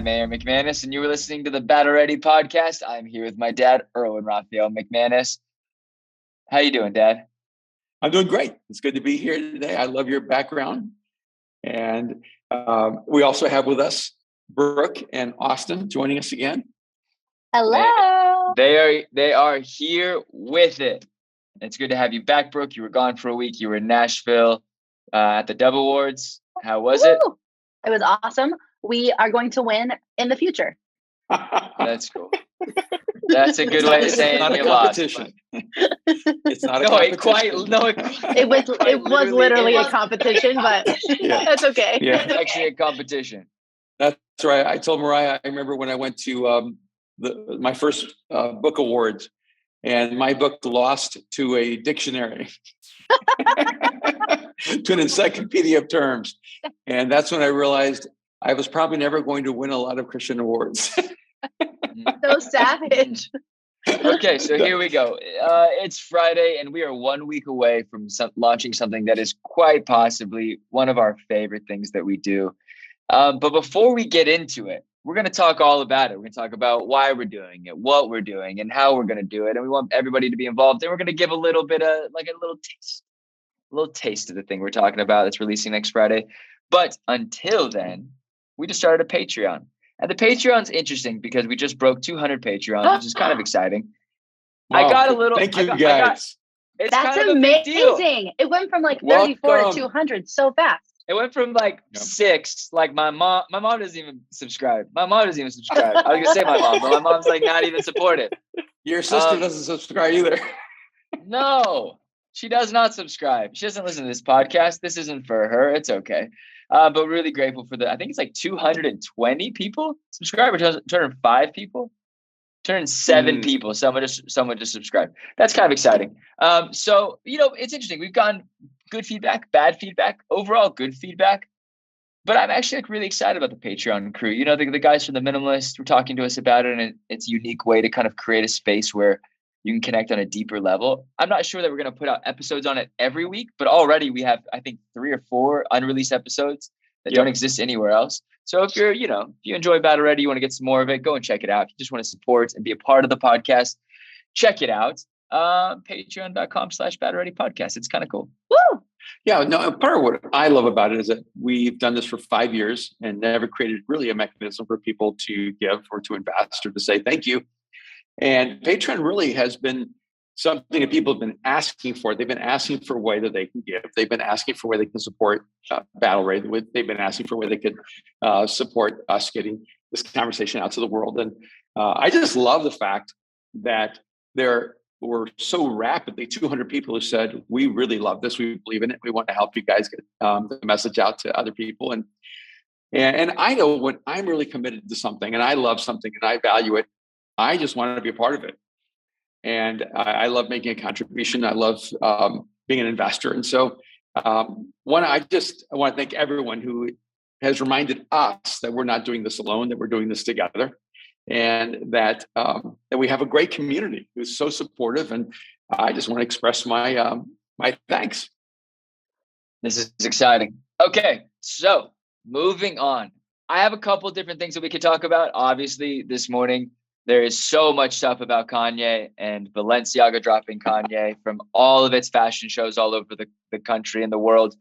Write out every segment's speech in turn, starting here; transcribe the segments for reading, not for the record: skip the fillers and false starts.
I'm Aaron McManus, and you were listening to the Battle Ready podcast. I'm here with my dad, Erwin Raphael McManus. How you doing, Dad? I'm doing great. It's good to be here today. I love your background. And we also have with us Brooke and Austin joining us again. Hello. They are here with it. It's good to have you back, Brooke. You were gone for a week. You were in Nashville at the Dove Awards. How was it? It was awesome. We are going to win in the future. That's cool. That's a good way of saying it's not you a competition. It's not a competition. It was literally a competition, but that's okay. Yeah, it's actually a competition. That's right. I told Mariah, I remember when I went to my first book awards, and my book lost to a dictionary, to an encyclopedia of terms. And that's when I realized I was probably never going to win a lot of Christian awards. So savage. Okay, so here we go. It's Friday, and we are 1 week away from launching something that is quite possibly one of our favorite things that we do. But before we get into it, we're going to talk all about it. We're going to talk about why we're doing it, what we're doing, and how we're going to do it. And we want everybody to be involved. And we're going to give a little bit of like a little taste of the thing we're talking about that's releasing next Friday. But until then, we just started a Patreon. And the Patreon's interesting because we just broke 200 Patreons, which is kind of exciting. Wow. I got a little. Thank you, guys. It's That's kind of a big deal. amazing. It went from like 34 to 200 so fast. It went from like 6. Like my mom doesn't even subscribe. I was gonna say my mom, but my mom's like not even supportive. Your sister doesn't subscribe either. No, she does not subscribe. She doesn't listen to this podcast. This isn't for her. It's okay. But really grateful for I think it's like 220 people subscribe, or 205 people. 207 people. Someone just subscribed. That's kind of exciting. So, it's interesting. We've gotten good feedback, bad feedback, overall good feedback. But I'm actually really excited about the Patreon crew. The guys from The Minimalist were talking to us about it, and it's a unique way to kind of create a space where you can connect on a deeper level. I'm not sure that we're going to put out episodes on it every week, but already we have, I think, 3 or 4 unreleased episodes that don't exist anywhere else. So if you're, if you enjoy Battle Ready, you want to get some more of it, go and check it out. If you just want to support and be a part of the podcast, check it out. Patreon.com/Battle Ready podcast. It's kind of cool. Woo! Yeah, no, part of what I love about it is that we've done this for 5 years and never created really a mechanism for people to give or to invest or to say thank you. And Patreon really has been something that people have been asking for. They've been asking for a way that they can give. They've been asking for a way they can support Battle Ready. They've been asking for a way they could support us getting this conversation out to the world. And I just love the fact that there were so rapidly 200 people who said, we really love this. We believe in it. We want to help you guys get the message out to other people. And I know when I'm really committed to something and I love something and I value it, I just want to be a part of it. And I love making a contribution. I love being an investor. And so I want to thank everyone who has reminded us that we're not doing this alone, that we're doing this together, and that we have a great community who's so supportive. And I just want to express my my thanks. This is exciting. Okay, so moving on. I have a couple of different things that we could talk about. Obviously, this morning, there is so much stuff about Kanye and Balenciaga dropping Kanye from all of its fashion shows all over the country and the world.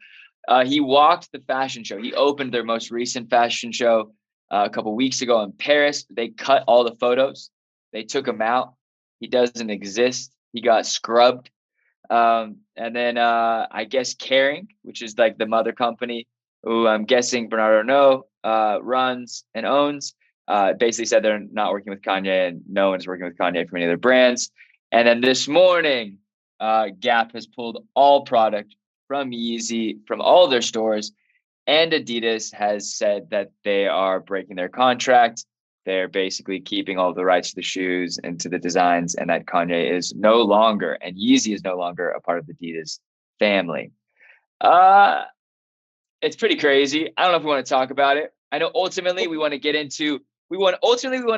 He walked the fashion show. He opened their most recent fashion show a couple weeks ago in Paris. They cut all the photos. They took him out. He doesn't exist. He got scrubbed. And then I guess Kering, which is like the mother company, who I'm guessing Bernardo runs and owns, basically said they're not working with Kanye and no one is working with Kanye from any other brands. And then this morning, Gap has pulled all product from Yeezy from all their stores, and Adidas has said that they are breaking their contract. They're basically keeping all the rights to the shoes and to the designs, and that Kanye is no longer, and Yeezy is no longer a part of the Adidas family. It's pretty crazy. I don't know if we want to talk about it. I know ultimately we want to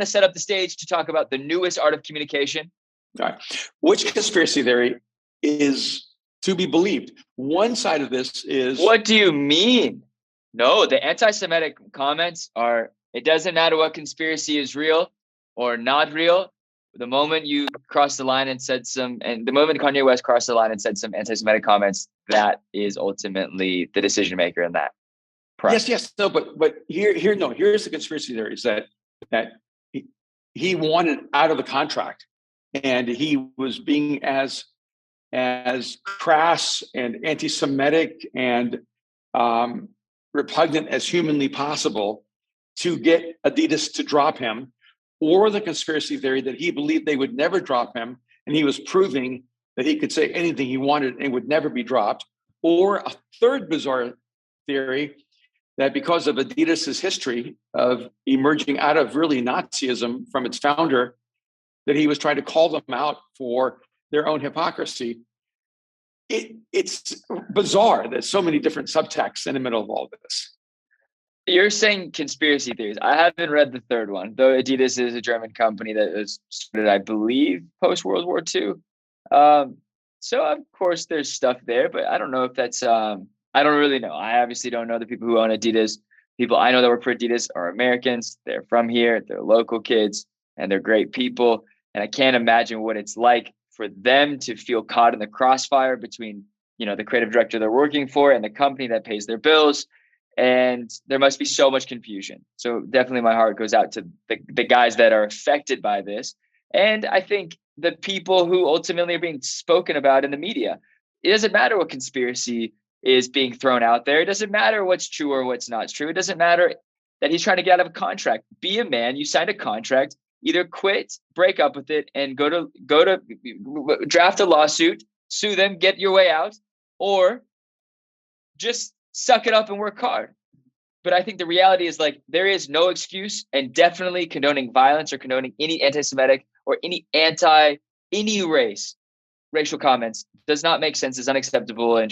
set up the stage to talk about the newest art of communication. All right. Which conspiracy theory is to be believed? One side of this is... What do you mean? No, the anti-Semitic comments are It doesn't matter what conspiracy is real or not real. The moment you crossed the line and the moment Kanye West crossed the line and said some anti-Semitic comments, that is ultimately the decision maker in that. Yes. No, but here's the conspiracy theory: is that he wanted out of the contract, and he was being as crass and anti-Semitic and repugnant as humanly possible to get Adidas to drop him, or the conspiracy theory that he believed they would never drop him, and he was proving that he could say anything he wanted and would never be dropped, or a third bizarre theory that because of Adidas's history of emerging out of really Nazism from its founder, that he was trying to call them out for their own hypocrisy. It's bizarre. There's so many different subtexts in the middle of all this. You're saying conspiracy theories. I haven't read the third one, though Adidas is a German company that was started, I believe, post World War II. So of course there's stuff there, but I don't know if that's. I don't really know. I obviously don't know the people who own Adidas. People I know that work for Adidas are Americans. They're from here. They're local kids, and they're great people. And I can't imagine what it's like for them to feel caught in the crossfire between, the creative director they're working for and the company that pays their bills. And there must be so much confusion. So definitely my heart goes out to the guys that are affected by this. And I think the people who ultimately are being spoken about in the media. It doesn't matter what conspiracy is being thrown out there. It doesn't matter what's true or what's not true. It doesn't matter that he's trying to get out of a contract. Be a man. You signed a contract. Either quit, break up with it, and go to draft a lawsuit, sue them, get your way out, or just suck it up and work hard. But I think the reality is there is no excuse, and definitely condoning violence or condoning any anti-Semitic or any racial comments does not make sense, is unacceptable, and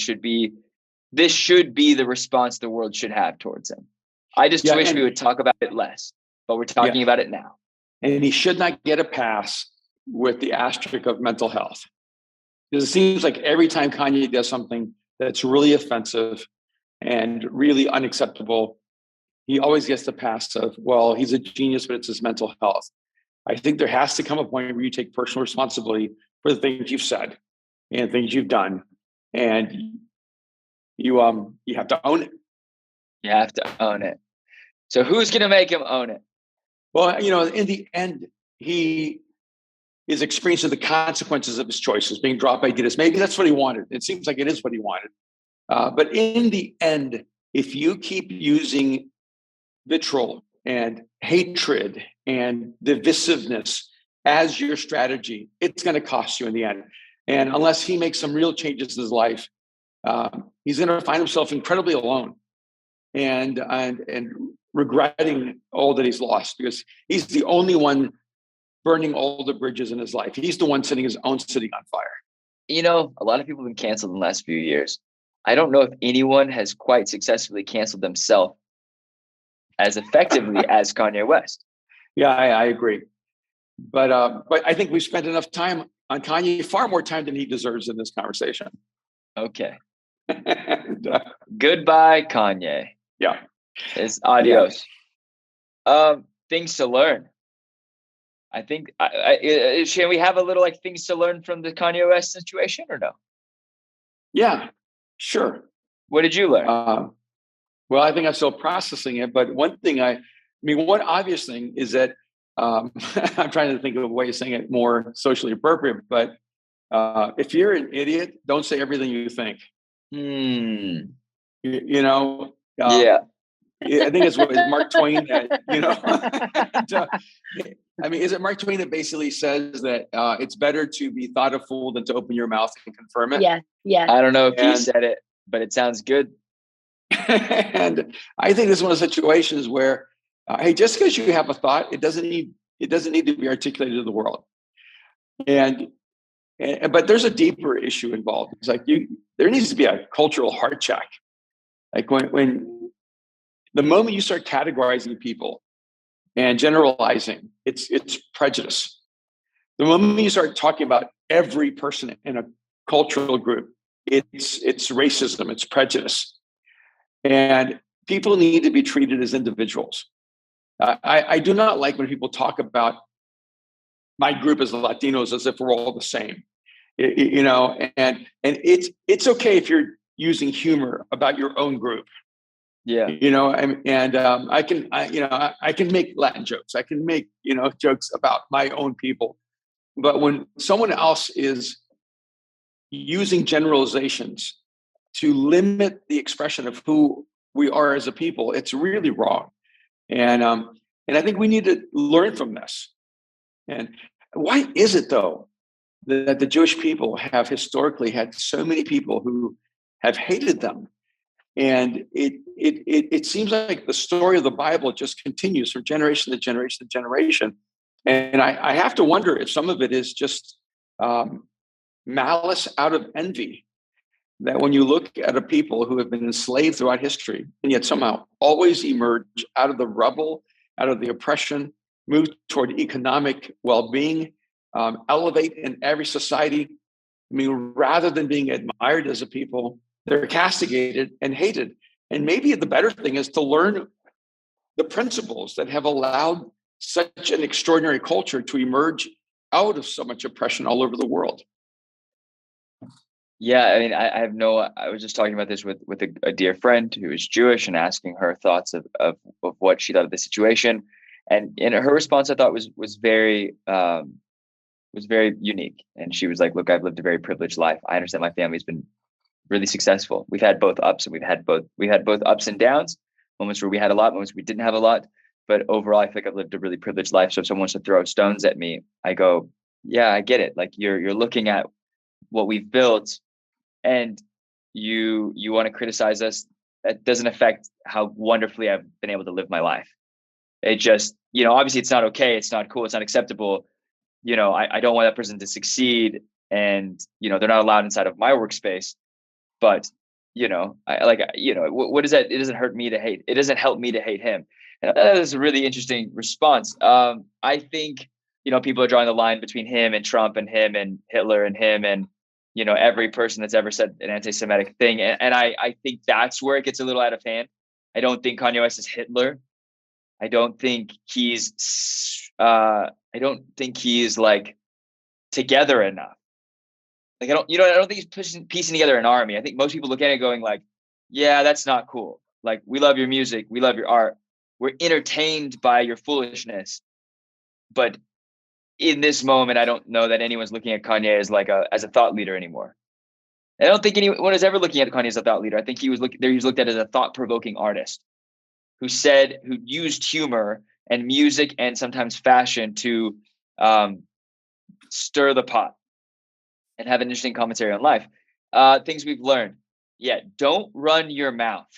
this should be the response the world should have towards him. I just wish we would talk about it less, but we're talking about it now. And he should not get a pass with the asterisk of mental health. Because it seems like every time Kanye does something that's really offensive and really unacceptable, he always gets the pass of, well, he's a genius, but it's his mental health. I think there has to come a point where you take personal responsibility for the things you've said and things you've done. And you have to own it. You have to own it. So who's going to make him own it? Well, in the end, he is experiencing the consequences of his choices, being dropped by Adidas. Maybe that's what he wanted. It seems like it is what he wanted. But in the end, if you keep using vitriol and hatred and divisiveness as your strategy, it's going to cost you in the end. And unless he makes some real changes in his life, he's going to find himself incredibly alone and regretting all that he's lost, because he's the only one burning all the bridges in his life. He's the one setting his own city on fire. A lot of people have been canceled in the last few years. I don't know if anyone has quite successfully canceled themselves as effectively as Kanye West. Yeah, I agree. But I think we've spent enough time on Kanye, far more time than he deserves in this conversation. Okay. Goodbye, Kanye. Yeah. It's adios. Yeah. Things to learn. I think, can we have a little things to learn from the Kanye West situation or no? Yeah, sure. What did you learn? Well, I think I'm still processing it. But one obvious thing is that I'm trying to think of a way of saying it more socially appropriate. But if you're an idiot, don't say everything you think. Yeah. I think it's what Mark Twain that, is it Mark Twain that basically says that it's better to be thought a fool than to open your mouth and confirm it? Yeah. I don't know if he said it, but it sounds good. And I think this is one of the situations where, hey, just because you have a thought, it doesn't need to be articulated to the world. But there's a deeper issue involved. It's there needs to be a cultural heart check. When the moment you start categorizing people and generalizing, it's prejudice. The moment you start talking about every person in a cultural group, it's racism, it's prejudice. And people need to be treated as individuals. I do not like when people talk about my group as Latinos as if we're all the same, and it's okay if you're using humor about your own group. Yeah. I can make Latin jokes. I can make, jokes about my own people. But when someone else is using generalizations to limit the expression of who we are as a people, it's really wrong. And I think we need to learn from this. And why is it, though, that the Jewish people have historically had so many people who have hated them? And it seems like the story of the Bible just continues from generation to generation to generation. And I have to wonder if some of it is just malice out of envy. That when you look at a people who have been enslaved throughout history and yet somehow always emerge out of the rubble, out of the oppression, move toward economic well-being, elevate in every society. I mean, rather than being admired as a people, they're castigated and hated. And maybe the better thing is to learn the principles that have allowed such an extraordinary culture to emerge out of so much oppression all over the world. Yeah, I mean, I was just talking about this with a dear friend who is Jewish and asking her thoughts of what she thought of the situation. And her response, I thought was very unique. And she was like, look, I've lived a very privileged life. I understand my family's been really successful. We've had both ups and we've had both ups and downs, moments where we had a lot, moments where we didn't have a lot. But overall, I feel like I've lived a really privileged life. So if someone wants to throw stones at me, I go, yeah, I get it. Like you're looking at what we've built and you want to criticize us. That doesn't affect how wonderfully I've been able to live my life. It just, obviously it's not okay. It's not cool. It's not acceptable. I don't want that person to succeed and, they're not allowed inside of my workspace. But, what is that? It doesn't hurt me to hate. It doesn't help me to hate him. And that is a really interesting response. I think, people are drawing the line between him and Trump and him and Hitler and him and, every person that's ever said an anti-Semitic thing. And I think that's where it gets a little out of hand. I don't think Kanye West is Hitler. I don't think he's like together enough. Like I don't think he's piecing together an army. I think most people look at it going like, yeah, that's not cool. Like we love your music, we love your art, we're entertained by your foolishness. But in this moment, I don't know that anyone's looking at Kanye as a thought leader anymore. I don't think anyone is ever looking at Kanye as a thought leader. I think he was looked at as a thought-provoking artist who used humor and music and sometimes fashion to stir the pot and have an interesting commentary on life. Things we've learned. Yeah, don't run your mouth.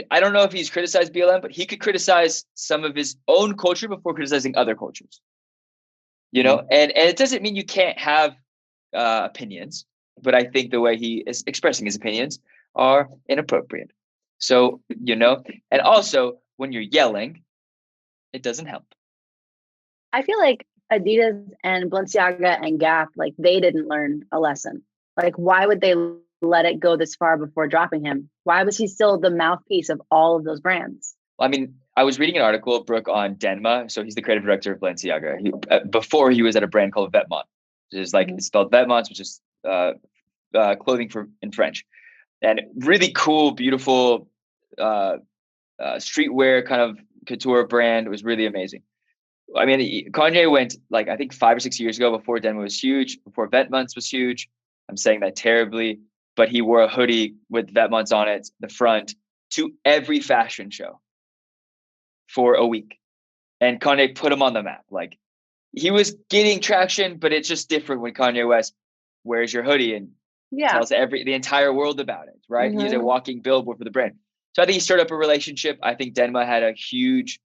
I don't know if he's criticized BLM, but he could criticize some of his own culture before criticizing other cultures. And it doesn't mean you can't have opinions, but I think the way he is expressing his opinions are inappropriate. So, and also when you're yelling, it doesn't help. I feel like Adidas and Balenciaga and Gap, like they didn't learn a lesson. Like, why would they let it go this far before dropping him? Why was he still the mouthpiece of all of those brands? I mean, I was reading an article, Brooke, on Denma. So he's the creative director of Balenciaga. Before he was at a brand called Vetements, which is like, it's spelled Vetements, which is clothing in French. And really cool, beautiful streetwear kind of couture brand. It was really amazing. I mean, Kanye went like, I think 5 or 6 years ago before Denma was huge, before Vetements was huge. I'm saying that terribly, but he wore a hoodie with Vetements on it, the front, to every fashion show for a week. And Kanye put him on the map. Like he was getting traction, but it's just different when Kanye West wears your hoodie and tells the entire world about it, right? Mm-hmm. He's a walking billboard for the brand. So I think he started up a relationship. I think Denma had a huge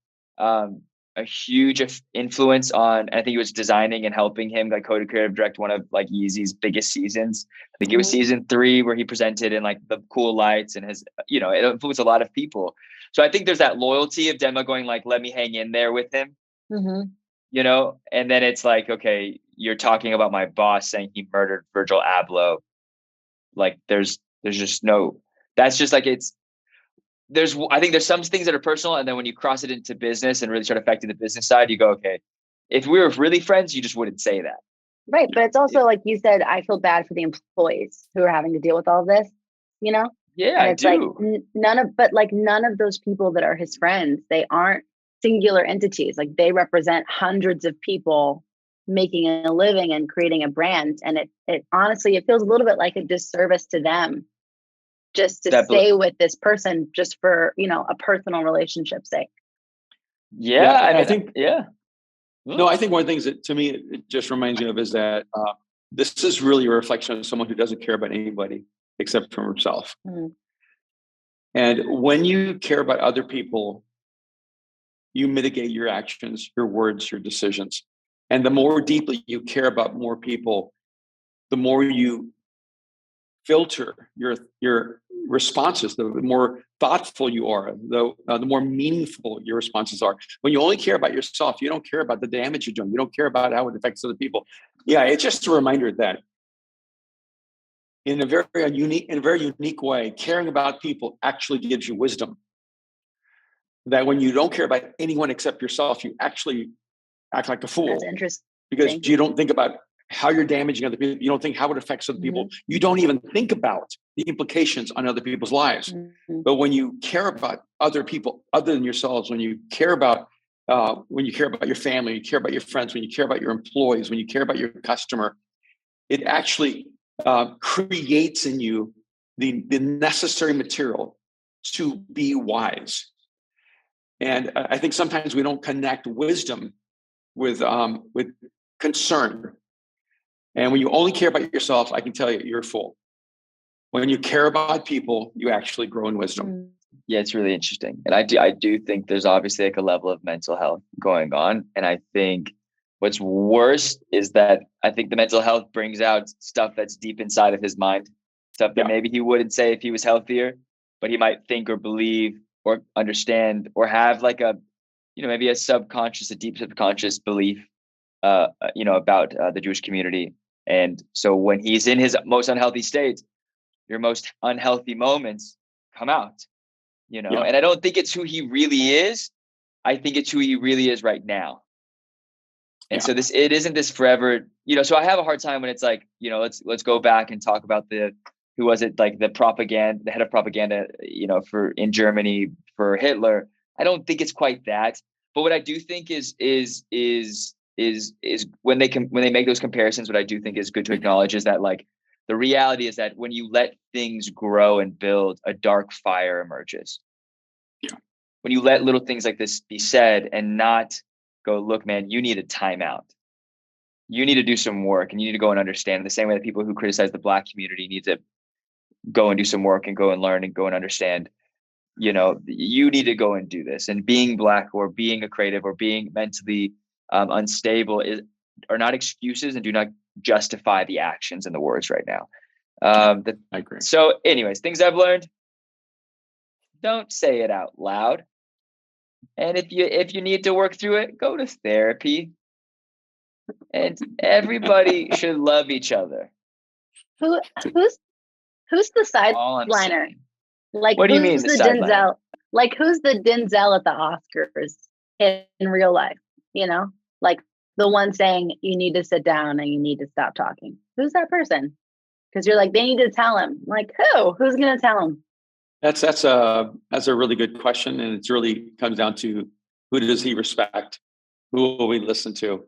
influence on, and I think he was designing and helping him like co-creative direct one of like Yeezy's biggest seasons. I think it was season 3 where he presented in like the cool lights and his, it influenced a lot of people. So I think there's that loyalty of Denma going like, let me hang in there with him, and then it's like, okay, you're talking about my boss saying he murdered Virgil Abloh. Like there's just no, that's just like, I think there's some things that are personal, and then when you cross it into business and really start affecting the business side, you go, okay, if we were really friends, you just wouldn't say that. Right. But it's also like you said, I feel bad for the employees who are having to deal with all this, you know? Yeah, and I it's like do. none of those people that are his friends, they aren't singular entities. Like they represent hundreds of people making a living and creating a brand. And it honestly, it feels a little bit like a disservice to them just to stay with this person just for, a personal relationship's sake. Yeah, I mean, I think, yeah. No, I think one of the things that to me it just reminds me of is that this is really a reflection of someone who doesn't care about anybody except for himself. Mm-hmm. And when you care about other people, you mitigate your actions, your words, your decisions. And the more deeply you care about more people, the more you filter your responses, the more thoughtful you are, the more meaningful your responses are. When you only care about yourself, you don't care about the damage you're doing. You don't care about how it affects other people. Yeah, it's just a reminder that in a very unique way, caring about people actually gives you wisdom. That when you don't care about anyone except yourself, you actually act like a fool. That's interesting. Because you don't think about how you're damaging other people. You don't think how it affects other people. You don't even think about the implications on other people's lives. But when you care about other people other than yourselves, when you care about your family, you care about your friends, when you care about your employees, when you care about your customer, it actually creates in you the necessary material to be wise. And I think sometimes we don't connect wisdom with concern. And when you only care about yourself, I can tell you, you're a fool. When you care about people, you actually grow in wisdom. Yeah, it's really interesting. And I do think there's obviously like a level of mental health going on. And I think what's worse is that I think the mental health brings out stuff that's deep inside of his mind, stuff that maybe he wouldn't say if he was healthier, but he might think or believe or understand or have like a, maybe a deep subconscious belief, about the Jewish community. And so when he's in his most unhealthy state, your most unhealthy moments come out, and I don't think it's who he really is. I think it's who he really is right now. And so it isn't this forever, so I have a hard time when it's like, let's go back and talk about who was it, like the head of propaganda, in Germany for Hitler. I don't think it's quite that. But what I do think is when they make those comparisons, what I do think is good to acknowledge is that like the reality is that when you let things grow and build, a dark fire emerges. Yeah. When you let little things like this be said and not go, look, man, you need a timeout. You need to do some work and you need to go and understand. In the same way that people who criticize the Black community need to go and do some work and go and learn and go and understand, you need to go and do this. And being Black or being a creative or being mentally unstable are not excuses and do not justify the actions and the words right now. I agree. So anyways, things I've learned, don't say it out loud. And if you need to work through it, go to therapy. And everybody should love each other. Who's the sideliner? Like, what do you mean the Denzel? Like, who's the Denzel at the Oscars in real life? Like the one saying you need to sit down and you need to stop talking. Who's that person? Because you're like, they need to tell him. Like, who's going to tell him? That's a really good question, and it really comes down to who does he respect? Who will we listen to?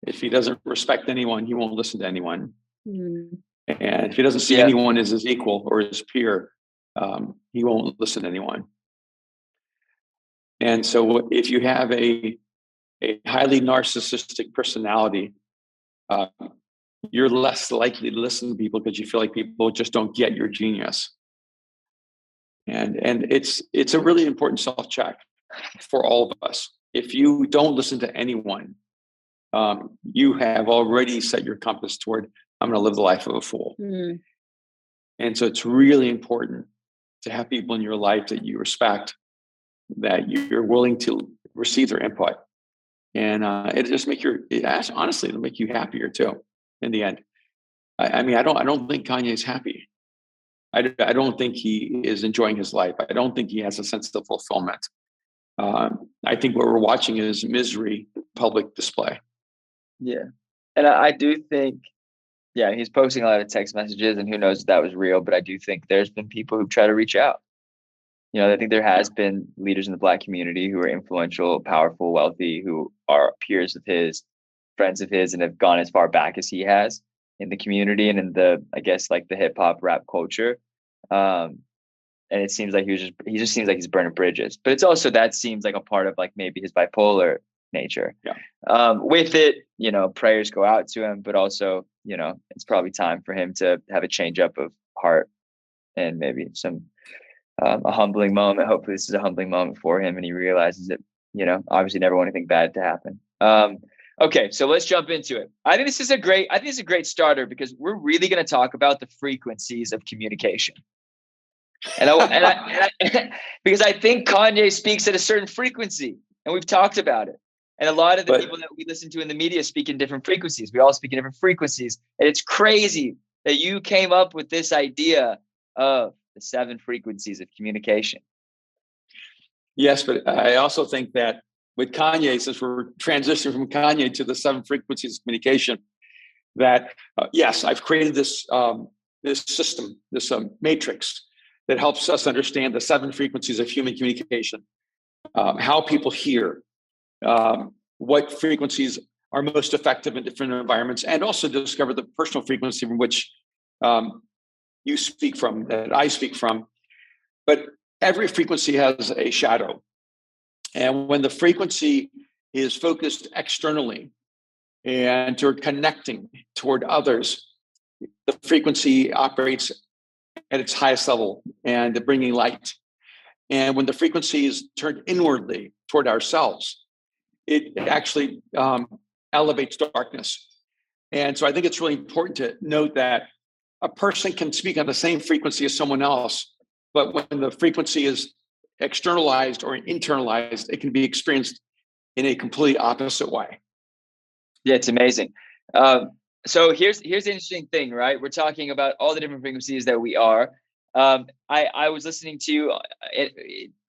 If he doesn't respect anyone, he won't listen to anyone. And if he doesn't see anyone as his equal or his peer, he won't listen to anyone. And so if you have a highly narcissistic personality, you're less likely to listen to people because you feel like people just don't get your genius. And it's a really important self-check for all of us. If you don't listen to anyone, you have already set your compass toward, I'm going to live the life of a fool. And so it's really important to have people in your life that you respect, that you're willing to receive their input. And it just honestly, it'll make you happier too in the end. I mean, I don't think Kanye's happy. I don't think he is enjoying his life. I don't think he has a sense of fulfillment. I think what we're watching is misery, public display. Yeah. And I do think, yeah, he's posting a lot of text messages, and who knows if that was real, but I do think there's been people who try to reach out. I think there has been leaders in the Black community who are influential, powerful, wealthy, who are peers of his, friends of his, and have gone as far back as he has in the community and in the, I guess, like the hip hop rap culture. And it seems like he just seems like he's burning bridges. But it's also, that seems like a part of like maybe his bipolar nature. Yeah. With it, prayers go out to him, but also, it's probably time for him to have a change up of heart and maybe some a humbling moment. Hopefully this is a humbling moment for him and he realizes that, obviously never want anything bad to happen. Okay, so let's jump into it. I think this is a great starter because we're really going to talk about the frequencies of communication. And I because I think Kanye speaks at a certain frequency, and we've talked about it. And a lot of the people that we listen to in the media speak in different frequencies. We all speak in different frequencies. And it's crazy that you came up with this idea of the 7 frequencies of communication. Yes, but I also think that with Kanye, since we're transitioning from Kanye to the 7 frequencies of communication, that yes, I've created this this system, this matrix that helps us understand the 7 frequencies of human communication, how people hear, what frequencies are most effective in different environments, and also discover the personal frequency from which you speak from, that I speak from. But every frequency has a shadow. And when the frequency is focused externally and toward connecting toward others, the frequency operates at its highest level and bringing light. And when the frequency is turned inwardly toward ourselves, it actually elevates darkness. And so I think it's really important to note that a person can speak on the same frequency as someone else, but when the frequency is externalized or internalized, it can be experienced in a completely opposite way. Yeah, it's amazing. So here's the interesting thing, right? We're talking about all the different frequencies that we are. I was listening to you.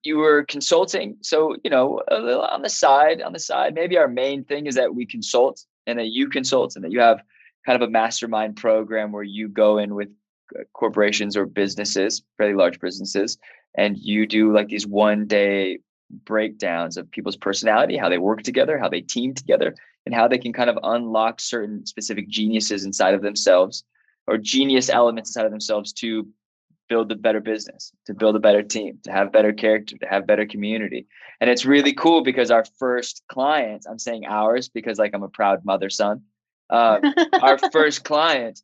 You were consulting, so a little on the side. Maybe our main thing is that we consult, and that you consult, and that you have kind of a mastermind program where you go in with corporations or businesses, fairly large businesses, and you do like these 1-day breakdowns of people's personality, how they work together, how they team together, and how they can kind of unlock certain specific geniuses inside of themselves, or genius elements inside of themselves, to build a better business, to build a better team, to have better character, to have better community. And it's really cool because our first client, I'm saying ours because like I'm a proud mother son, our first client,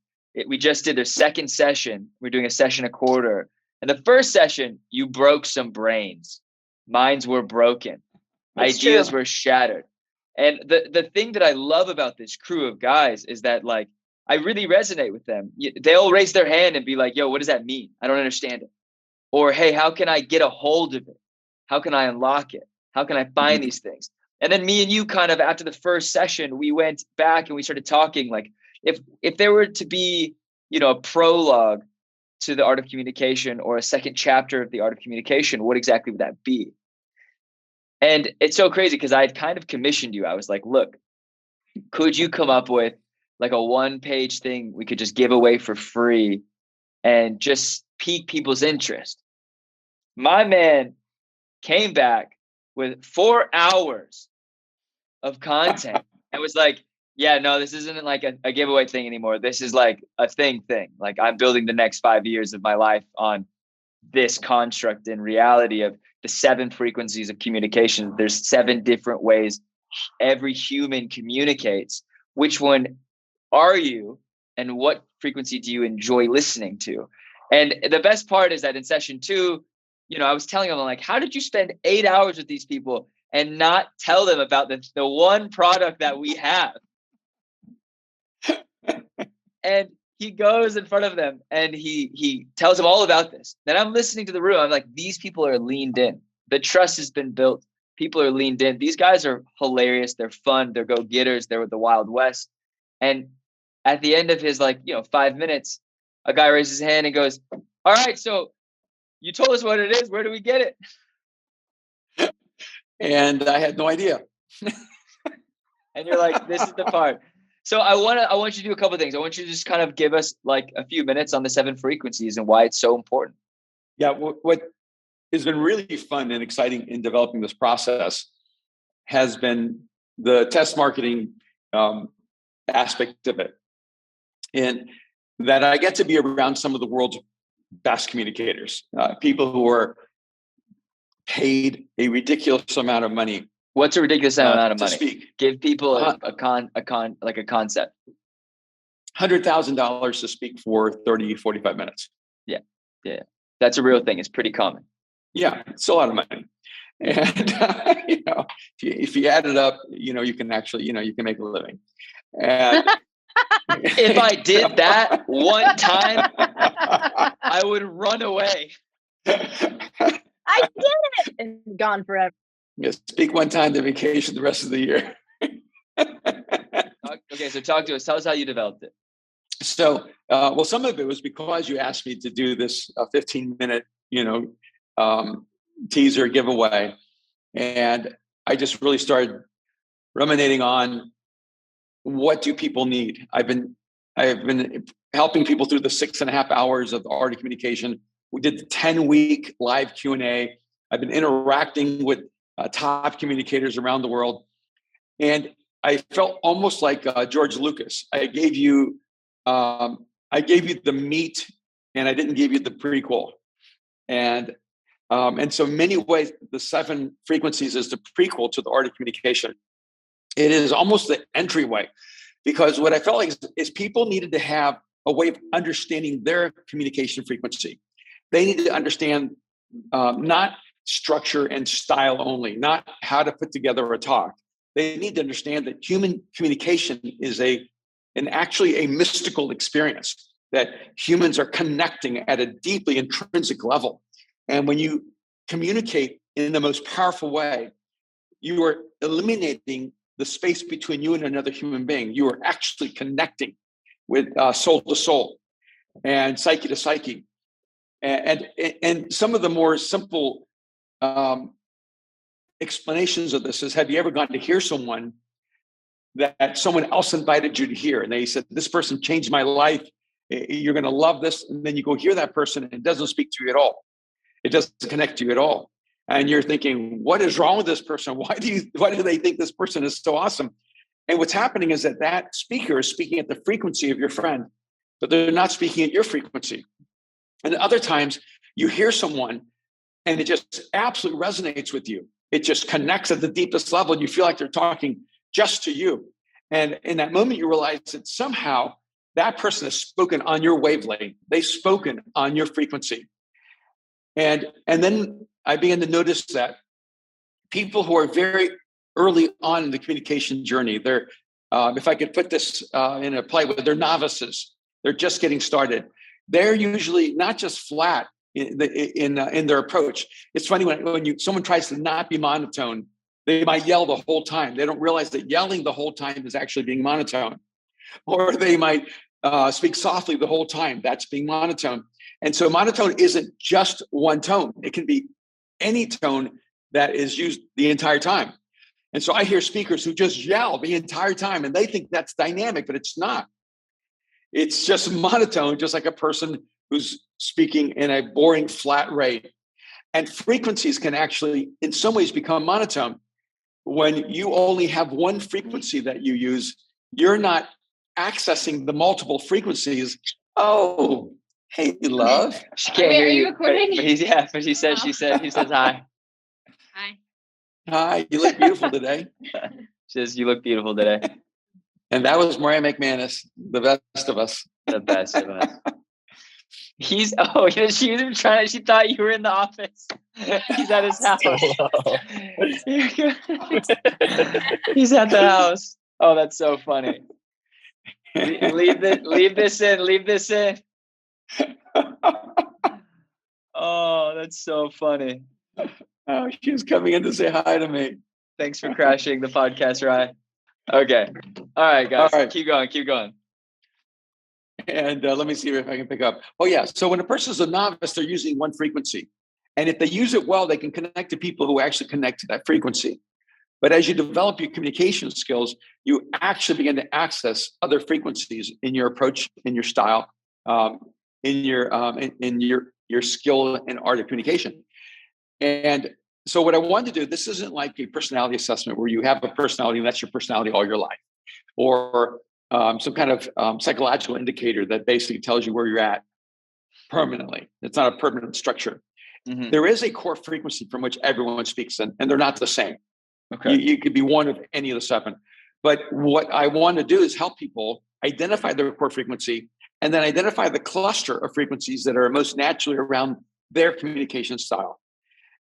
we just did their second session. We're doing a session a quarter. And the first session, you broke some brains. Minds were broken. It's ideas true. were shattered. And the thing that I love about this crew of guys is that like, I really resonate with them. They'll raise their hand and be like, yo, what does that mean? I don't understand it. Or, hey, how can I get a hold of it? How can I unlock it? How can I find these things? And then me and you kind of, after the first session, we went back and we started talking like, if there were to be, a prologue to the art of communication, or a second chapter of the art of communication, what exactly would that be? And it's so crazy because I had kind of commissioned you. I was like, look, could you come up with like a 1-page thing we could just give away for free and just pique people's interest? My man came back with 4 hours of content and was like, yeah, no, this isn't like a giveaway thing anymore. This is like a thing. Like I'm building the next 5 years of my life on this construct in reality of the 7 frequencies of communication. There's 7 different ways every human communicates. Which one are you, and what frequency do you enjoy listening to? And the best part is that in session 2, I was telling them, like, how did you spend 8 hours with these people and not tell them about the one product that we have? And he goes in front of them and he tells them all about this. Then I'm listening to the room. I'm like, these people are leaned in. The trust has been built. People are leaned in. These guys are hilarious. They're fun. They're go-getters. They're with the Wild West. And at the end of his 5 minutes, a guy raises his hand and goes, all All right. So you told us what it is. Where do we get it? And I had no idea. And you're like, this is the part. So I want you to do a couple of things. I want you to just kind of give us like a few minutes on the 7 frequencies and why it's so important. Yeah. What has been really fun and exciting in developing this process has been the test marketing aspect of it. And that I get to be around some of the world's best communicators, people who are paid a ridiculous amount of money. What's a ridiculous amount of money? Speak. Give people a concept. $100,000 to speak for 30, 45 minutes. Yeah. That's a real thing. It's pretty common. Yeah, it's a lot of money. And if you add it up, you can actually, you can make a living. And if I did that one time, I would run away. I did it and gone forever. Yeah, speak one time, then vacation the rest of the year. Okay, so talk to us. Tell us how you developed it. So, some of it was because you asked me to do this 15-minute, teaser giveaway. And I just really started ruminating on what do people need. I've been helping people through the 6.5 hours of the art of communication. We did the 10-week live Q&A. I've been interacting with top communicators around the world. And I felt almost like George Lucas. I gave you the meat and I didn't give you the prequel. And so in many ways, the 7 frequencies is the prequel to the art of communication. It is almost the entryway, because what I felt like is people needed to have a way of understanding their communication frequency. They need to understand not structure and style only, not how to put together a talk. They need to understand that human communication is actually a mystical experience, that humans are connecting at a deeply intrinsic level. And when you communicate in the most powerful way, you are eliminating the space between you and another human being. You are actually connecting with soul to soul and psyche to psyche. And some of the more simple explanations of this is, have you ever gone to hear someone that someone else invited you to hear? And they said, this person changed my life. You're going to love this. And then you go hear that person and it doesn't speak to you at all. It doesn't connect to you at all. And you're thinking, what is wrong with this person? Why do they think this person is so awesome? And what's happening is that speaker is speaking at the frequency of your friend, but they're not speaking at your frequency. And other times you hear someone and it just absolutely resonates with you. It just connects at the deepest level and you feel like they're talking just to you. And in that moment, you realize that somehow that person has spoken on your wavelength. They've spoken on your frequency. And then I began to notice that people who are very early on in the communication journey, they're, if I could put this in a play, they're novices. They're just getting started. They're usually not just flat in their approach. It's funny when someone tries to not be monotone, they might yell the whole time. They don't realize that yelling the whole time is actually being monotone. Or they might speak softly the whole time. That's being monotone. And so monotone isn't just one tone. It can be any tone that is used the entire time. And so I hear speakers who just yell the entire time and they think that's dynamic, but it's not. It's just monotone, just like a person who's speaking in a boring flat rate. And frequencies can actually, in some ways, become monotone. When you only have one frequency that you use, you're not accessing the multiple frequencies. Oh, hey, love. She can't hear Are you you. recording? But he says hi. Hi. Hi, you look beautiful today. She says, you look beautiful today. And that was Erwin McManus, the best of us. The best of us. She was even trying. She thought you were in the office. He's at his house. He's at the house. Oh, that's so funny. Leave this in. Oh, that's so funny. Oh, she was coming in to say hi to me. Thanks for crashing the podcast, Rye. Okay. All right, guys. All right. Keep going. And let me see if I can pick up. Oh, yeah. So when a person's a novice, they're using one frequency. And if they use it well, they can connect to people who actually connect to that frequency. But as you develop your communication skills, you actually begin to access other frequencies in your approach, in your style, in your skill and art of communication. And so what I wanted to do, this isn't like a personality assessment where you have a personality and that's your personality all your life, or some kind of psychological indicator that basically tells you where you're at permanently. It's not a permanent structure. Mm-hmm. There is a core frequency from which everyone speaks, and they're not the same. Okay. You could be one of any of the seven. But what I want to do is help people identify their core frequency and then identify the cluster of frequencies that are most naturally around their communication style.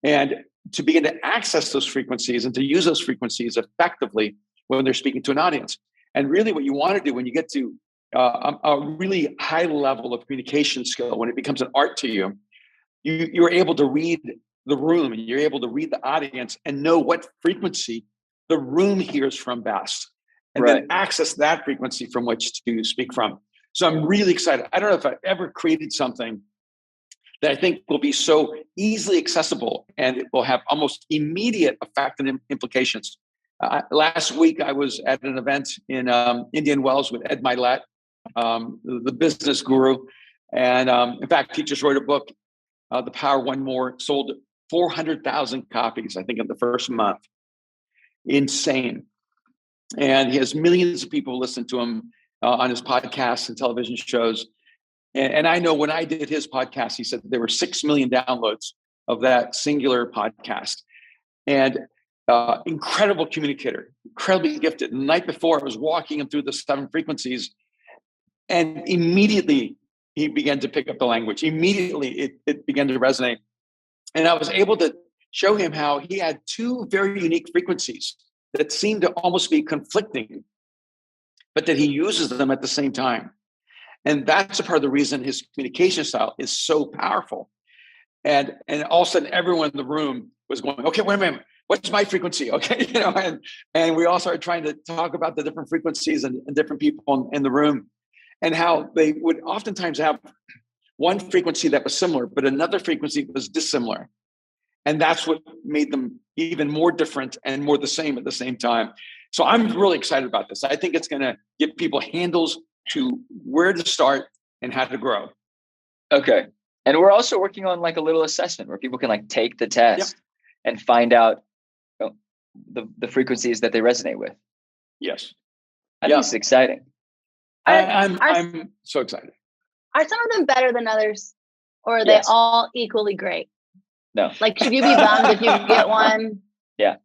And to begin to access those frequencies and to use those frequencies effectively when they're speaking to an audience. And really what you want to do when you get to a really high level of communication skill, when it becomes an art to you, you're able to read the room and you're able to read the audience and know what frequency the room hears from best. And then access that frequency from which to speak from. So I'm really excited. I don't know if I've ever created something that I think will be so easily accessible and it will have almost immediate effect and implications. Last week, I was at an event in Indian Wells with Ed Milet, the business guru. And in fact, he just wrote a book, The Power One More, sold 400,000 copies, I think, in the first month. Insane. And he has millions of people listen to him on his podcasts and television shows. And I know when I did his podcast, he said there were 6 million downloads of that singular podcast. And incredible communicator, incredibly gifted. And the night before, I was walking him through the 7 frequencies, and immediately he began to pick up the language. Immediately, it began to resonate. And I was able to show him how he had 2 very unique frequencies that seemed to almost be conflicting, but that he uses them at the same time. And that's a part of the reason his communication style is so powerful. And all of a sudden, everyone in the room was going, okay, wait a minute, what's my frequency? Okay, and we all started trying to talk about the different frequencies and different people in the room, and how they would oftentimes have one frequency that was similar, but another frequency was dissimilar. And that's what made them even more different and more the same at the same time. So I'm really excited about this. I think it's going to give people handles to where to start and how to grow. Okay. And we're also working on like a little assessment where people can like take the test and find out the frequencies that they resonate with. Yes. I think it's exciting. I'm so excited. Are some of them better than others? Or are they all equally great? No. Like, should you be bummed if you get one? Yeah.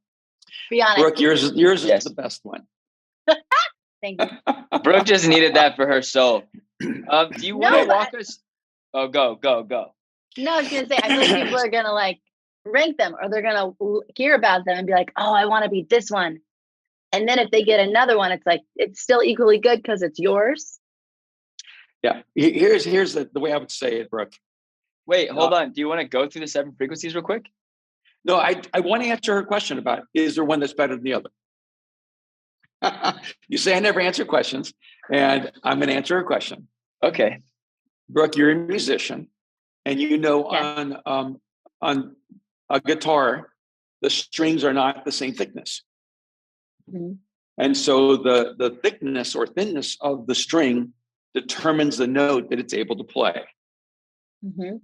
Be honest. Brooke, yours is the best one. Thank you. Brooke just needed that for her soul. Do you want to walk us? Oh, go. No, I was going to say, I feel like people are going to like rank them, or they're going to hear about them and be like, oh, I want to be this one. And then if they get another one, it's like, it's still equally good because it's yours. Yeah. Here's the way I would say it, Brooke. Wait, hold on. Do you want to go through the 7 frequencies real quick? No, I want to answer her question about, is there one that's better than the other? You say I never answer questions, and I'm going to answer her question. Okay. Brooke, you're a musician, and on a guitar, the strings are not the same thickness. Mm-hmm. And so the thickness or thinness of the string determines the note that it's able to play. Mm-hmm.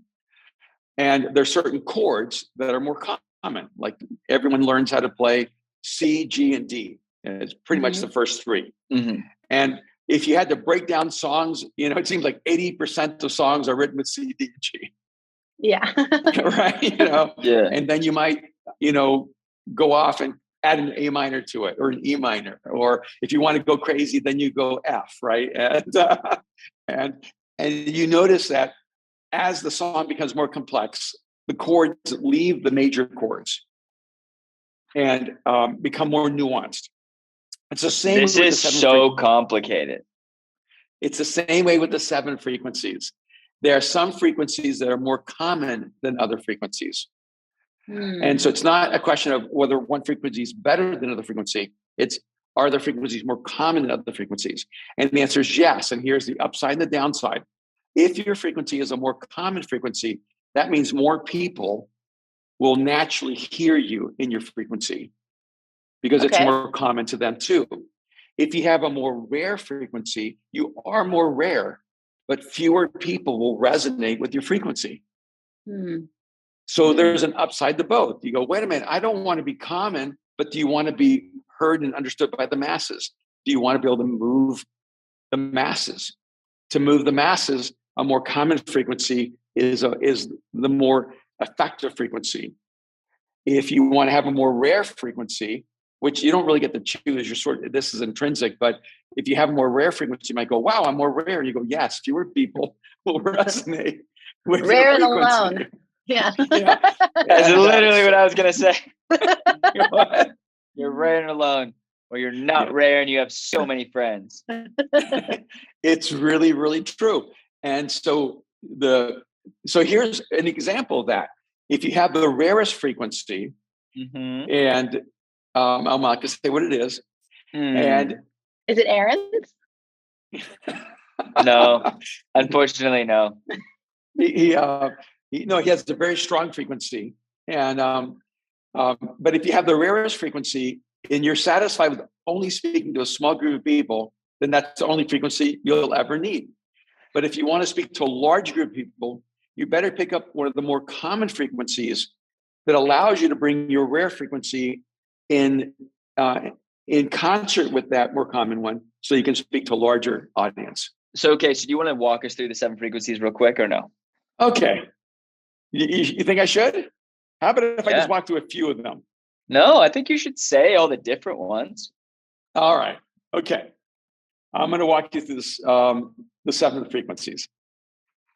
And there's certain chords that are more common. Like everyone learns how to play C, G, and D. And it's pretty much the first 3. Mm-hmm. And if you had to break down songs, it seems like 80% of songs are written with C, D, and G. Yeah. Right. Yeah. And then you might, go off and add an A minor to it, or an E minor, or if you want to go crazy, then you go F, right? And you notice that as the song becomes more complex, the chords leave the major chords and become more nuanced. It's the same. This is so complicated. It's the same way with the 7 frequencies. There are some frequencies that are more common than other frequencies. And so it's not a question of whether one frequency is better than another frequency. It's Are the frequencies more common than other frequencies? And the answer is yes. And here's the upside and the downside. If your frequency is a more common frequency, that means more people will naturally hear you in your frequency because it's more common to them too. If you have a more rare frequency, you are more rare, but fewer people will resonate with your frequency. So there's an upside to both. You go, wait a minute, I don't want to be common, but do you want to be heard and understood by the masses? Do you want to be able to move the masses? To move the masses, a more common frequency is the more effective frequency. If you want to have a more rare frequency, which you don't really get to choose, this is intrinsic, but if you have a more rare frequency, you might go, wow, I'm more rare. And you go, yes, fewer people will resonate with rare your frequency. and alone. Yeah. That's literally what I was going to say. You're rare and alone, or you're not rare and you have so many friends. It's really, really true. And so here's an example of that. If you have the rarest frequency, and I'm not going to say what it is, and is it Aaron's? No, unfortunately, no. He has a very strong frequency, and but if you have the rarest frequency and you're satisfied with only speaking to a small group of people, then that's the only frequency you'll ever need. But if you want to speak to a large group of people, you better pick up one of the more common frequencies that allows you to bring your rare frequency in concert with that more common one, so you can speak to a larger audience. So do you want to walk us through the 7 frequencies real quick, or no? Okay. You think I should? How about if I just walk through a few of them? No, I think you should say all the different ones. All right. Okay. I'm going to walk you through this, the 7 frequencies.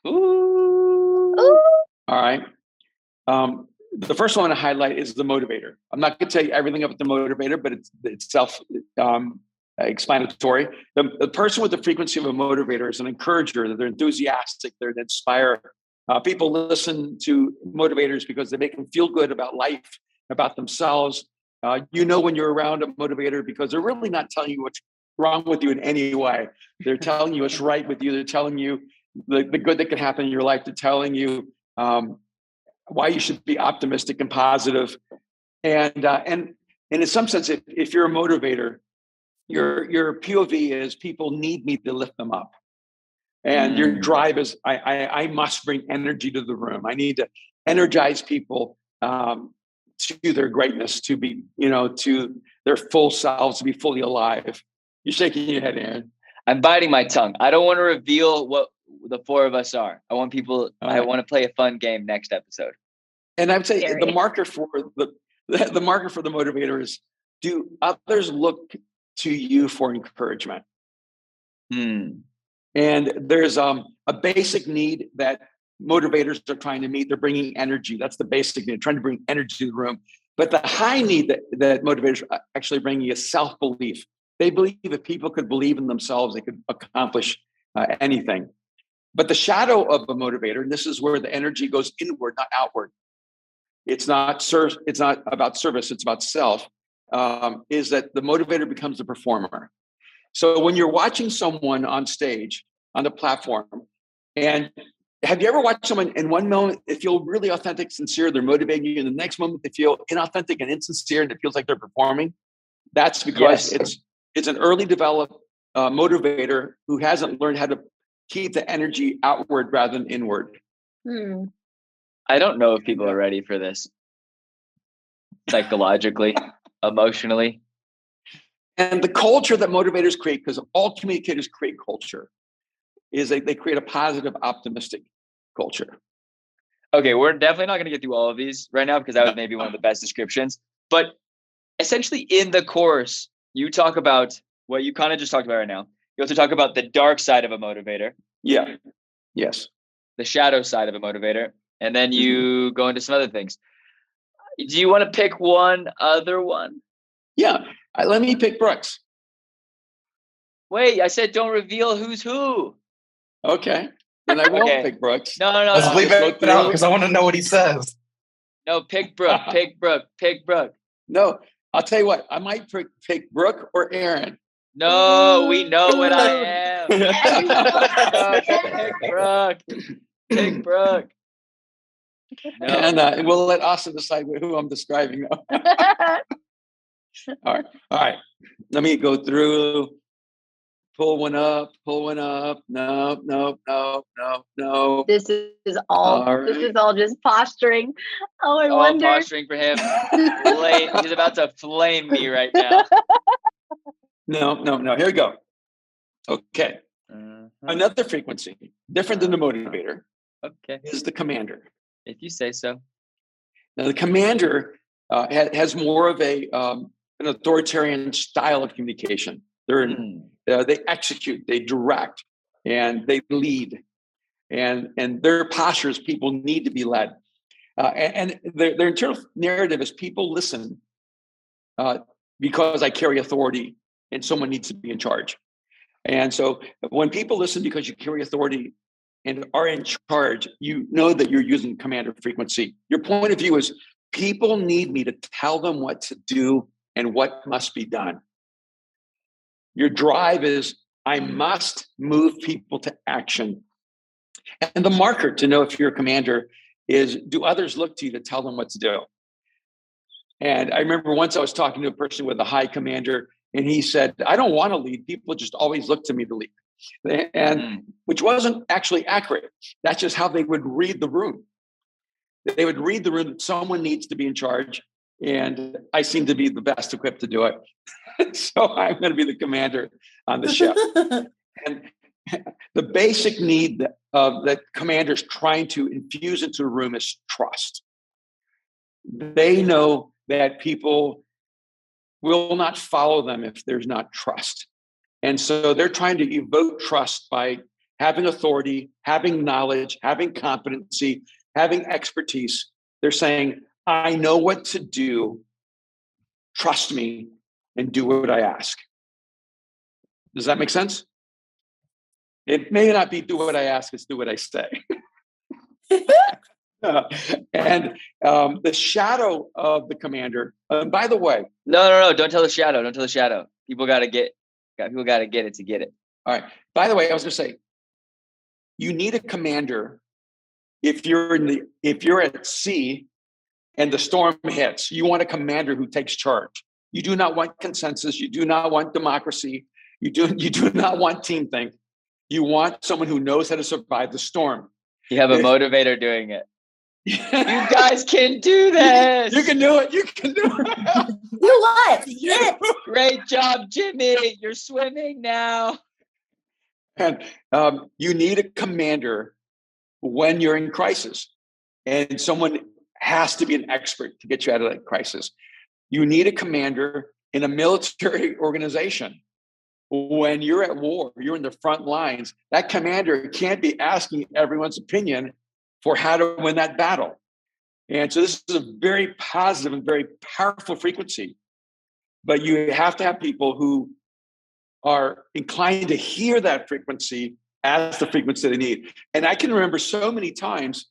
Ooh. All right. The first one to highlight is the motivator. I'm not going to tell you everything about the motivator, but it's self-explanatory. The person with the frequency of a motivator is an encourager. They're enthusiastic. They're to inspire. People listen to motivators because they make them feel good about life, about themselves. When you're around a motivator because they're really not telling you what's wrong with you in any way. They're telling you what's right with you. They're telling you the good that can happen in your life. They're telling you why you should be optimistic and positive. And in some sense, if you're a motivator, your POV is people need me to lift them up. And your drive is, I must bring energy to the room. I need to energize people to their greatness, to be, to their full selves, to be fully alive. You're shaking your head, Aaron. I'm biting my tongue. I don't want to reveal what the 4 of us are. I want I want to play a fun game next episode. And I would say the marker for the motivator is, do others look to you for encouragement? And there's a basic need that motivators are trying to meet. They're bringing energy. That's the basic need, trying to bring energy to the room. But the high need that motivators are actually bringing is self-belief. They believe if people could believe in themselves, they could accomplish anything. But the shadow of a motivator, and this is where the energy goes inward, not outward. It's not about service. It's about self. Is that the motivator becomes the performer. So when you're watching someone on stage, on the platform, and have you ever watched someone in one moment they feel really authentic, sincere, they're motivating you, and the next moment they feel inauthentic and insincere, and it feels like they're performing? That's because it's an early developed motivator who hasn't learned how to keep the energy outward rather than inward. I don't know if people are ready for this psychologically, emotionally. And the culture that motivators create, because all communicators create culture, is they create a positive, optimistic culture. Okay, we're definitely not going to get through all of these right now because that was maybe one of the best descriptions. But essentially in the course, you talk about what you kind of just talked about right now. You also talk about the dark side of a motivator. Yeah. Yes. The shadow side of a motivator. And then you go into some other things. Do you want to pick one other one? Yeah. Let me pick Brooks. Wait, I said don't reveal who's who. Okay. Then I won't pick Brooks. No. Let's leave it out because I want to know what he says. No, pick Brooke. Pick Brooke. No, I'll tell you what, I might pick Brooke or Aaron. No, we know what I am. No, take Brooke. Take Brooke. No. And we'll let Austin decide who I'm describing. All right. Let me go through. Pull one up. No. This is all. All This right. is all just posturing. Oh, I All wonder. posturing for him. He's about to flame me right now. No. Here we go. Okay. Uh-huh. Another frequency, different than the motivator, Okay. is the commander. If you say so. Now, the commander has more of an authoritarian style of communication. They execute, they direct, and they lead. And their postures, people need to be led. And their internal narrative is people listen because I carry authority and someone needs to be in charge. And so when people listen because you carry authority and are in charge, you know that you're using commander frequency. Your point of view is people need me to tell them what to do and what must be done. Your drive is I must move people to action. And the marker to know if you're a commander is, do others look to you to tell them what to do? And I remember once I was talking to a person with a high commander, and he said, I don't want to lead. People just always look to me to lead. And which wasn't actually accurate. That's just how they would read the room. They would read the room that someone needs to be in charge. And I seem to be the best equipped to do it. So I'm going to be the commander on the ship. And the basic need that commander's trying to infuse into a room is trust. They know that people will not follow them if there's not trust. And so they're trying to evoke trust by having authority, having knowledge, having competency, having expertise. They're saying, I know what to do. Trust me and do what I ask. Does that make sense? It may not be do what I ask, it's do what I say. And the shadow of the commander, by the way. No. Don't tell the shadow. Don't tell the shadow. People got to get it to get it. All right. By the way, I was going to say, you need a commander if you're at sea and the storm hits. You want a commander who takes charge. You do not want consensus. You do not want democracy. You do not want team think. You want someone who knows how to survive the storm. You have a motivator doing it. You guys can do this. You can do it. You can do it. Do what? Yes. Great job, Jimmy. You're swimming now. And you need a commander when you're in crisis. And someone has to be an expert to get you out of that crisis. You need a commander in a military organization. When you're at war, you're in the front lines, that commander can't be asking everyone's opinion for how to win that battle. And so this is a very positive and very powerful frequency. But you have to have people who are inclined to hear that frequency as the frequency they need. And I can remember so many times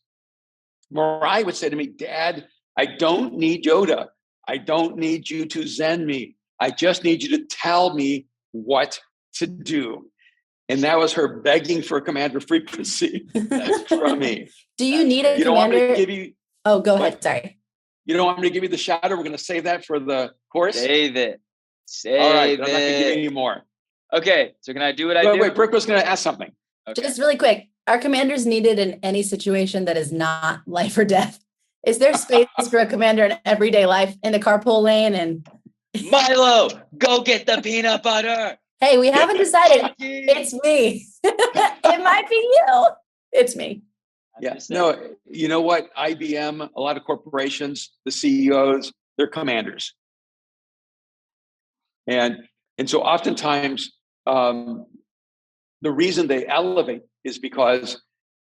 Mariah would say to me, Dad, I don't need Yoda. I don't need you to Zen me. I just need you to tell me what to do. And that was her begging for a commander frequency from me. Do you need a commander? Don't want me to give you, oh, go ahead. Sorry. You don't want me to give you the shadow? We're going to save that for the course? Save it. All right. I'm not going to give you any more. Okay. So can I do what I do? Wait, Brooke was going to ask something. Okay. Just really quick. Are commanders needed in any situation that is not life or death? Is there space for a commander in everyday life in the carpool lane? And Milo, go get the peanut butter. Hey, we haven't decided. It's me. It might be you. It's me. Yeah. No, you know what? IBM, a lot of corporations, the CEOs, they're commanders. And so oftentimes the reason they elevate is because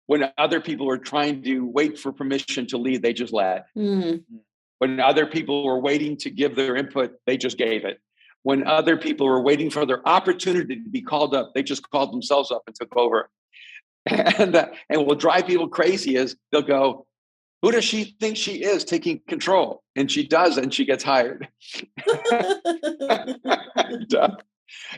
when other people are trying to wait for permission to lead, they just led. Mm-hmm. When other people were waiting to give their input, they just gave it. When other people were waiting for their opportunity to be called up, they just called themselves up and took over. And what will drive people crazy is they'll go, Who does she think she is taking control? And she does, and she gets hired.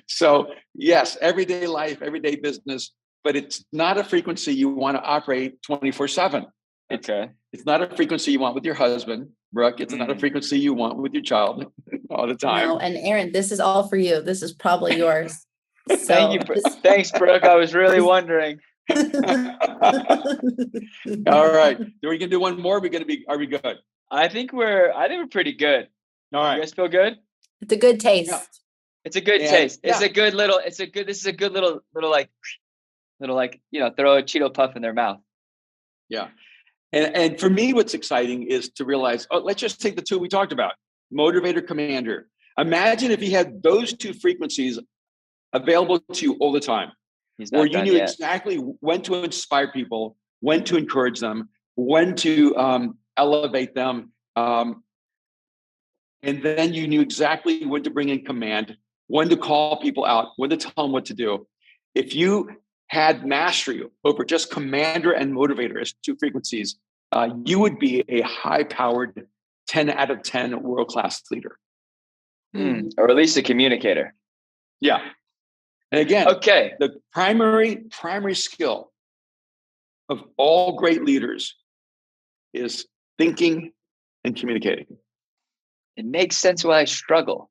So yes, everyday life, everyday business, but it's not a frequency you want to operate 24/7. Okay. It's not a frequency you want with your husband, Brooke. It's not a frequency you want with your child all the time. No, and Aaron, this is all for you. This is probably yours. Thank you. Thanks, Brooke. I was really wondering. All right. Are we gonna do one more? Are we good? I think we're pretty good. All right. You guys feel good? It's a good taste. Yeah. It's a good taste. It's a good little, this is a good little like, throw a Cheeto puff in their mouth. Yeah. And for me, what's exciting is to realize, let's just take the two we talked about, motivator, commander. Imagine if you had those two frequencies available to you all the time, where you knew exactly when to inspire people, when to encourage them, when to elevate them. And then you knew exactly when to bring in command, when to call people out, when to tell them what to do. If you had mastery over just commander and motivator as two frequencies, you would be a high-powered 10 out of 10 world-class leader. Or at least a communicator. Yeah. And again, okay, the primary skill of all great leaders is thinking and communicating. It makes sense why I struggle.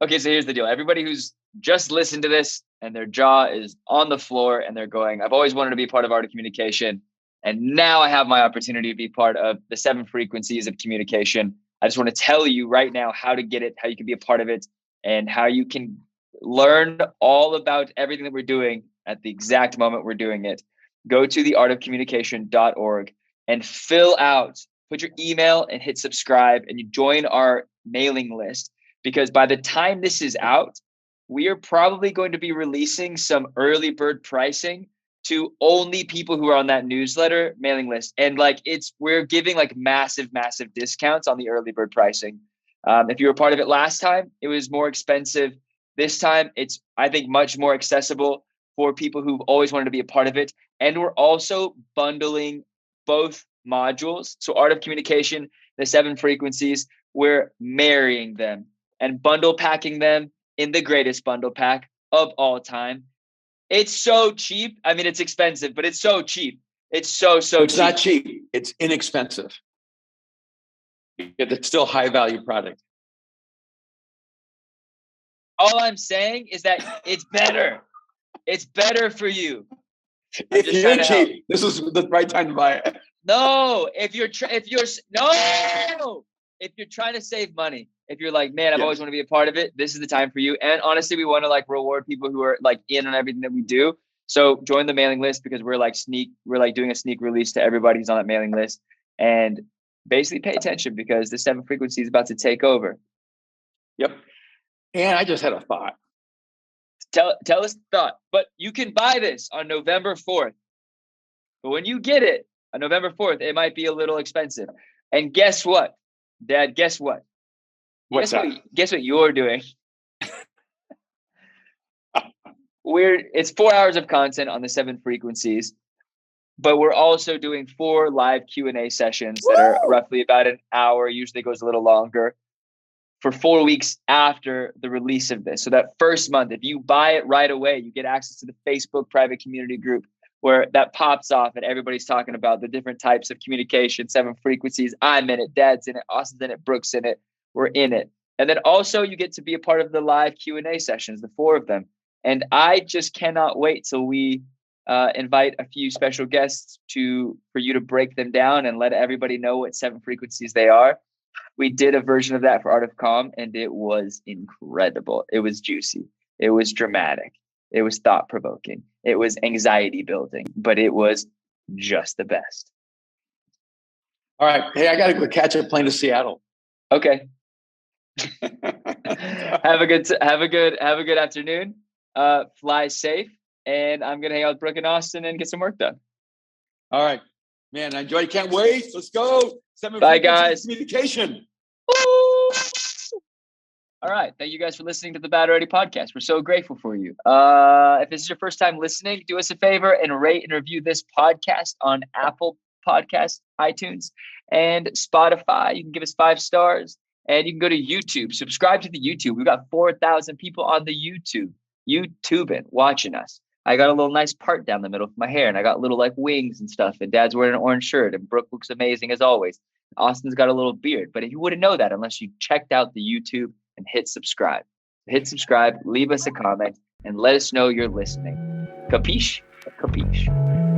Okay, so here's the deal. Everybody who's just listened to this and their jaw is on the floor and they're going, I've always wanted to be part of Art of Communication. And now I have my opportunity to be part of the 7 frequencies of communication. I just want to tell you right now how to get it, how you can be a part of it, and how you can learn all about everything that we're doing at the exact moment we're doing it. Go to theartofcommunication.org and put your email and hit subscribe, and you join our mailing list, because by the time this is out, we are probably going to be releasing some early bird pricing to only people who are on that newsletter mailing list. And we're giving massive discounts on the early bird pricing. If you were part of it last time, it was more expensive. This time, it's, I think, much more accessible for people who've always wanted to be a part of it. And we're also bundling both modules. So Art of Communication, the 7 frequencies, we're marrying them and bundle packing them in the greatest bundle pack of all time. It's so cheap. I mean, it's expensive, but it's so cheap. It's so cheap. It's not cheap. It's inexpensive. It's still high value product. All I'm saying is that it's better. It's better for you. If you're cheap, this is the right time to buy it. No, if you're trying to save money, if you're like, man, I've always wanted to be a part of it, this is the time for you. And honestly, we want to reward people who are in on everything that we do. So join the mailing list, because we're doing a sneak release to everybody who's on that mailing list, and basically pay attention, because the 7 frequency is about to take over. Yep. And I just had a thought. Tell us the thought. But you can buy this on November 4th. But when you get it on November 4th, it might be a little expensive. And guess what, Dad? Guess what? Guess what you're doing? It's 4 hours of content on the 7 frequencies, but we're also doing 4 live Q&A sessions that are roughly about an hour. Usually goes a little longer, for 4 weeks after the release of this. So that first month, if you buy it right away, you get access to the Facebook private community group, where that pops off and everybody's talking about the different types of communication, 7 frequencies. I'm in it, Dad's in it, Austin's in it, Brooke's in it, we're in it. And then also you get to be a part of the live Q&A sessions, the 4 of them. And I just cannot wait till we invite a few special guests for you to break them down and let everybody know what 7 frequencies they are. We did a version of that for Art of Calm, and it was incredible. It was juicy. It was dramatic. It was thought-provoking. It was anxiety-building, but it was just the best. All right. Hey, I got to go catch a plane to Seattle. Okay. Have a good afternoon. Fly safe, and I'm gonna hang out with Brooke and Austin and get some work done. All right, man. I enjoy. Can't wait. Let's go. 7 Bye, guys. Communication. Woo! All right. Thank you guys for listening to the Bad Already podcast. We're so grateful for you. If this is your first time listening, do us a favor and rate and review this podcast on Apple Podcasts, iTunes, and Spotify. You can give us 5 stars, and you can go to YouTube. Subscribe to the YouTube. We've got 4,000 people on the YouTubing, watching us. I got a little nice part down the middle of my hair, and I got little like wings and stuff. And Dad's wearing an orange shirt, and Brooke looks amazing as always. Austin's got a little beard, but you wouldn't know that unless you checked out the YouTube and hit subscribe. Hit subscribe, leave us a comment, and let us know you're listening. Capiche? Capiche.